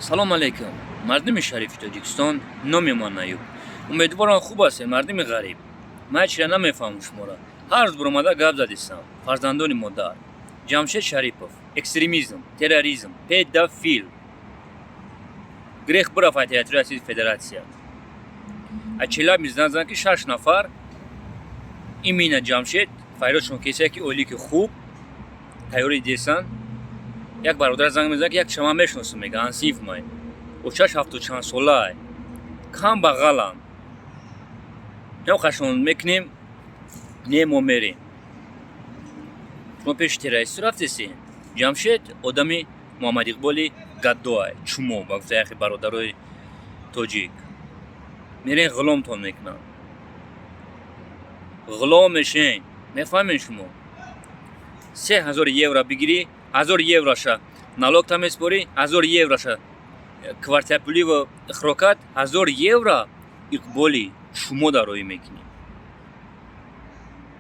سلام علیکم. مردم شریف تاجیکستان نام من ایوب. امیدوارم خوب هستید مردم غریب. من چرا نمیفهمم شما را. هر روز برآمده گپ زدیستم. فرزندان مادر. جمشید شریپов. اکستریمیزم، تروریسم، پدافیل. گریخ برا فایت رئیس فدراسیون. اچلا میزنن که 6 نفر ایمینا جمشید فایرشون کسی که اولی که خوب تیاری دیسن یک برادر زنگ میزنه که یک شما میشناسم میگه انسیف مای اوچاش هفتو چند سالای کم بغلن نو خشون میکنیم نیمو میریم شما پیش تیرایستی رفتیسین جمشید آدمی محمد اقبالی گدوای چمو بگفته یکی برادرای توجیک میرین غلام تون میکنن غلام میشین میفهمین شما 3000 یورو بگیری 1000 یوروشه налог там میسپری 1000 یوروشه کвартира پولی و اخراجات 1000 یورو اقبالی شما دارایی میکنی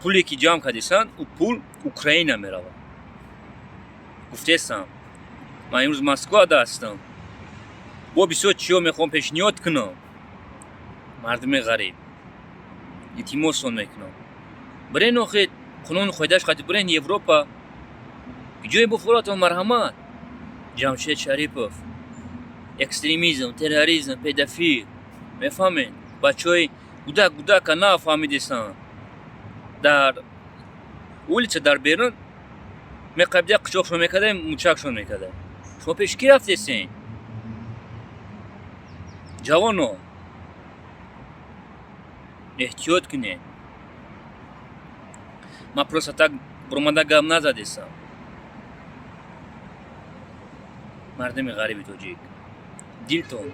پولی که جمع کردیسن او پول اوکراین میره گفتیستم من امروز مسکو هستم با بسیار چیو میخوام پیشنهاد کنم مردم غریب التماس میکنم برین آخه قانون خودش خاطر برین یوروپا جای بفرات و مرحمت جمشید شریپов اکستریمیزم تروریسم پدافیل میفهمین بچهای گودک نفهمیدیستن در улице در بیرون میقبضه قچاقشون میکرده موچکشون میکرده شما پیش کی رفتیسین جوانو احتیاط کنین من просто так برمانده گپ نزدیستم مردم غریبی توجیک دیلتون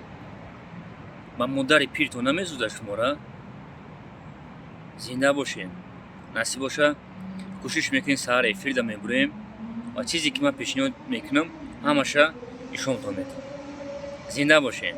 با مادر پیرتون نمیسوزه شما را زنده باشین نصیب باشه کوشش میکنین سهر افیر دا میبریم و چیزی که من پیشنهاد میکنم همشه ایشون تو میتون زنده باشین